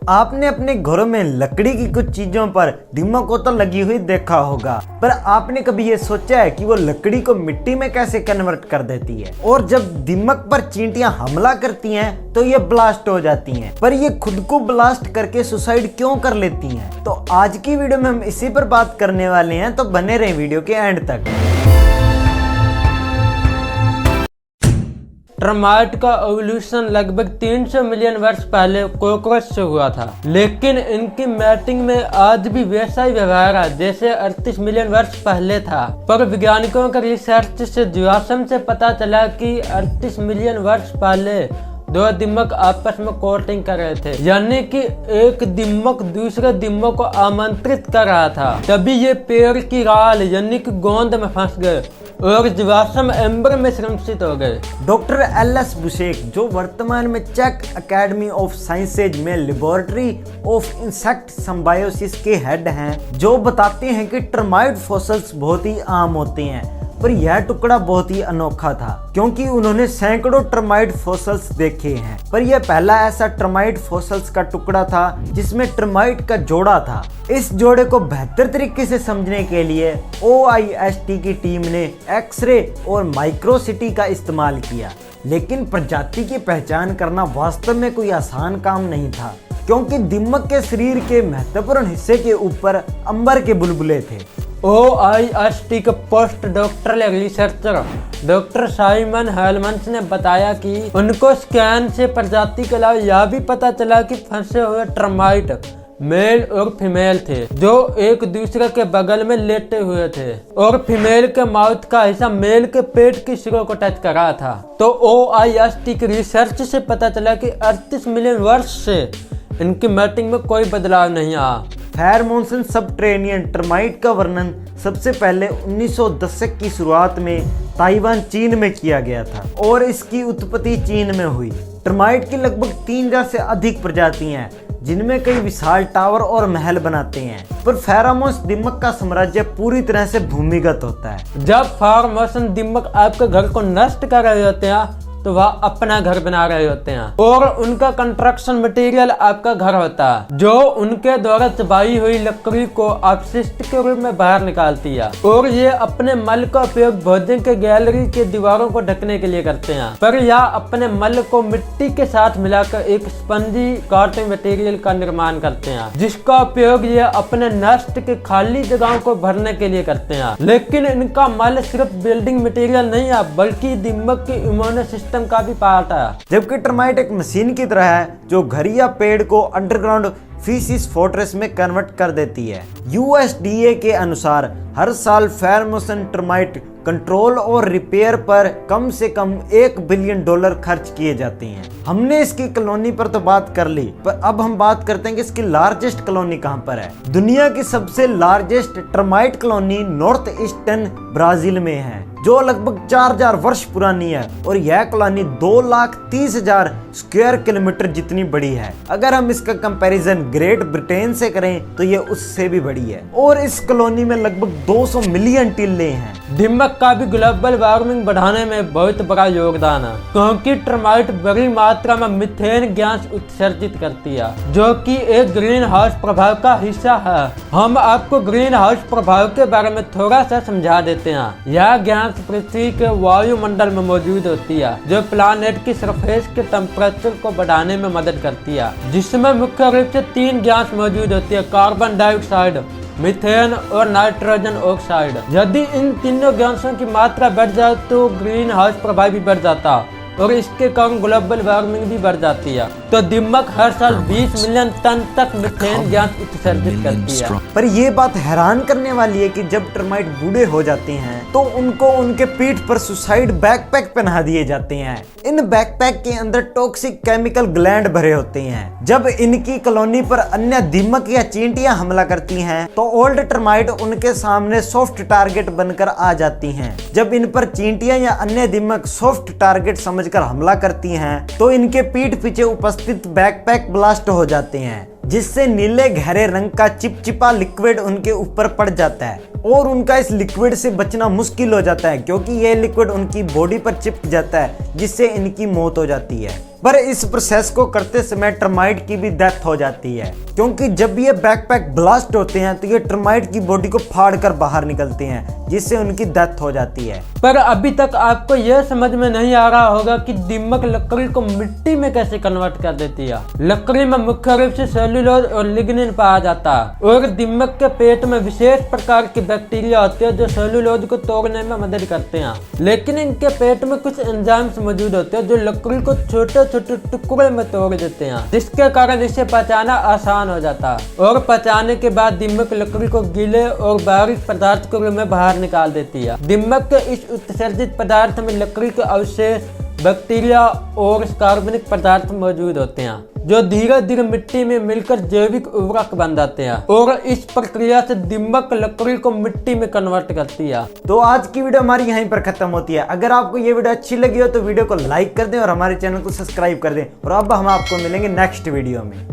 आपने अपने घरों में लकड़ी की कुछ चीजों पर दीमकों तो लगी हुई देखा होगा, पर आपने कभी ये सोचा है कि वो लकड़ी को मिट्टी में कैसे कन्वर्ट कर देती है। और जब दीमक पर चींटियां हमला करती हैं तो ये ब्लास्ट हो जाती हैं, पर ये खुद को ब्लास्ट करके सुसाइड क्यों कर लेती हैं? तो आज की वीडियो में हम इसी पर बात करने वाले हैं, तो बने रहें वीडियो के एंड तक। टर्माइट का एवोल्यूशन लगभग 300 मिलियन वर्ष पहले कॉकरोच से हुआ था, लेकिन इनकी मैटिंग में आज भी वैसा ही व्यवहार है जैसे 38 मिलियन वर्ष पहले था। पर वैज्ञानिकों का रिसर्च से जीवाश्म से पता चला कि 38 मिलियन वर्ष पहले दो दीमक आपस में कोटिंग कर रहे थे, यानी कि एक दीमक दूसरे दीमक को आमंत्रित कर रहा था। तभी ये पेड़ की राल यानी कि गोंद में फंस गए और जीवाश्म एम्बर में संरक्षित हो गए। Doctor LS. बुशेक, जो वर्तमान में चेक अकेडमी ऑफ साइंसेज में लेबोरेटरी ऑफ इंसेक्ट सिम्बायोसिस के हेड हैं, जो बताते हैं कि टर्माइट फॉसिल्स बहुत ही आम होते हैं, पर यह टुकड़ा बहुत ही अनोखा था क्योंकि उन्होंने सैकड़ों टर्माइट फॉसिल्स देखे हैं, पर यह पहला ऐसा टर्माइट फॉसिल्स का टुकड़ा था जिसमें टर्माइट का जोड़ा था। इस जोड़े को बेहतर तरीके से समझने के लिए OIST की टीम ने एक्सरे और माइक्रोसिटी का इस्तेमाल किया, लेकिन प्रजाति की पहचान करना वास्तव में कोई आसान काम नहीं था क्योंकि दीमक के शरीर के महत्वपूर्ण हिस्से के ऊपर अंबर के बुलबुले थे। OIST के post doctoral researcher doctor Simon Hellemans ने बताया कि उनको स्कैन से प्रजाति के अलावा यह भी पता चला कि फंसे हुए टर्माइट मेल और फीमेल थे, जो एक दूसरे के बगल में लेटे हुए थे और फीमेल के माउथ का हिस्सा मेल के पेट की सिरों को टच कर रहा था। तो OIST की रिसर्च से पता चला कि 38 मिलियन वर्ष से इनकी मैटिंग में कोई बदलाव नहीं आया। फेरमोन्स सबटेरेनियन टर्माइट का वर्णन सबसे पहले 1900 दशक की शुरुआत में ताइवान चीन में किया गया था और इसकी उत्पत्ति चीन में हुई। टर्माइट की लगभग 3000 से अधिक प्रजातियां हैं, जिनमें कई विशाल टावर और महल बनाते हैं, पर फेरोमोन्स दीमक का साम्राज्य पूरी तरह से भूमिगत होता है। जब फेरोमोन्स दीमक आपके घर को नष्ट कर रहे होते हैं तो वह अपना घर बना रहे होते हैं और उनका कंस्ट्रक्शन मटेरियल आपका घर होता है, जो उनके द्वारा चबाई हुई लकड़ी को अपशिष्ट के रूप में बाहर निकालती है और ये अपने मल का उपयोग भोजन के गैलरी के दीवारों को ढकने के लिए करते हैं। पर यह अपने मल को मिट्टी के साथ मिलाकर एक स्पंजी कार्टिंग मटेरियल का निर्माण करते हैं, जिसका उपयोग ये अपने नष्ट के खाली जगहों को भरने के लिए करते हैं। लेकिन इनका मल सिर्फ बिल्डिंग मटेरियल नहीं है, बल्कि दीमक के इम्यून सिस्टम का भी पार्ट है। जबकि टर्माइट एक मशीन की तरह है जो घर या पेड़ को अंडरग्राउंड फीसिस फोर्ट्रेस में कन्वर्ट कर देती है। USDA के अनुसार हर साल फेरोमोन टर्माइट कंट्रोल और रिपेयर पर कम से कम $1 बिलियन खर्च किए जाते हैं। हमने इसकी कॉलोनी पर तो बात कर ली, पर अब हम बात करते हैं कि इसकी लार्जेस्ट कॉलोनी कहां पर है। दुनिया की सबसे largest termite colony north eastern Brazil में है, जो लगभग 4000 वर्ष पुरानी है और यह कॉलोनी 2,30,000 स्क्वायर किलोमीटर जितनी बड़ी है। अगर हम इसका कंपैरिजन ग्रेट ब्रिटेन से करें तो ये उससे भी बड़ी है और इस कॉलोनी में लगभग 200 मिलियन टिल्ले हैं। दीमक का भी ग्लोबल वार्मिंग बढ़ाने में बहुत बड़ा योगदान है, क्योंकि टर्माइट बड़ी मात्रा में मीथेन गैस उत्सर्जित करती है, जो कि एक ग्रीन हाउस प्रभाव का हिस्सा है। हम आपको ग्रीन हाउस प्रभाव के बारे में थोड़ा सा समझा देते हैं। यह गैस पृथ्वी के वायुमंडल में मौजूद होती है, जो प्लानेट की सरफेस के टेम्परेचर को बढ़ाने में मदद करती है, जिसमें मुख्य रूप से 3 गैस मौजूद होती है: कार्बन डाइऑक्साइड, मीथेन और नाइट्रोजन ऑक्साइड। यदि इन तीनों गैसों की मात्रा बढ़ जाए तो ग्रीन हाउस प्रभाव भी बढ़ जाता और इसके कारण ग्लोबल वार्मिंग भी बढ़ जाती है। तो दीमक हर साल 20 मिलियन टन तक मीथेन गैस उत्सर्जित करती है। पर यह बात हैरान करने वाली है कि जब टर्माइट बूढ़े हो जाते हैं तो उनको उनके पीठ पर सुसाइड बैकपैक पहना दिए जाते हैं। इन बैकपैक के अंदर टॉक्सिक केमिकल ग्लैंड भरे होते हैं। जब इनकी कॉलोनी पर अन्य दीमक या चींटियां हमला करती हैं तो ओल्ड टर्माइट उनके सामने सॉफ्ट टारगेट बनकर आ जाती हैं। जब इन पर चींटियां या अन्य दीमक सॉफ्ट टारगेट समझकर हमला करती हैं तो इनके पीठ पीछे उपस्थित बैकपैक ब्लास्ट हो जाते हैं, जिससे नीले गहरे रंग का चिपचिपा लिक्विड उनके ऊपर पड़ जाता है और उनका इस लिक्विड से बचना मुश्किल हो जाता है क्योंकि यह लिक्विड उनकी बॉडी पर चिपक जाता है, जिससे इनकी मौत हो जाती है। पर इस प्रोसेस को करते समय टर्माइट की भी डेथ हो जाती है, क्योंकि जब ये बैकपैक ब्लास्ट होते हैं तो ये टर्माइट की बॉडी को फाड़ कर बाहर निकलते हैं, जिससे उनकी डेथ हो जाती है। पर अभी तक आपको यह समझ में नहीं आ रहा होगा कि दीमक लकड़ी को मिट्टी में कैसे कन्वर्ट कर देती है। लकड़ी में मुख्य रूप से सेल्यूलोज और लिग्निन पाया जाता है और दीमक के पेट में विशेष प्रकार की बैक्टीरिया होते हैं जो सेल्यूलोज को तोड़ने में मदद करते हैं, लेकिन इनके पेट में कुछ एंजाइम्स मौजूद होते हैं जो लकड़ी को छोटे छोटे टुकड़े में तोड़ देते हैं, जिसके कारण इसे पचाना आसान हो जाता है और पचाने के बाद दीमक लकड़ी को गीले और बारीक पदार्थ के रूप में बाहर निकाल देती है। दीमक के इस उत्सर्जित पदार्थ में लकड़ी के अवशेष, बैक्टीरिया और कार्बनिक पदार्थ मौजूद होते हैं जो धीरे धीरे मिट्टी में मिलकर जैविक उर्वरक बन जाते हैं और इस प्रक्रिया से दीमक लकड़ी को मिट्टी में कन्वर्ट करती है। तो आज की वीडियो हमारी यहीं पर खत्म होती है। अगर आपको ये वीडियो अच्छी लगी हो तो वीडियो को लाइक कर दें और हमारे चैनल को सब्सक्राइब कर दें। और अब हम आपको मिलेंगे नेक्स्ट वीडियो में।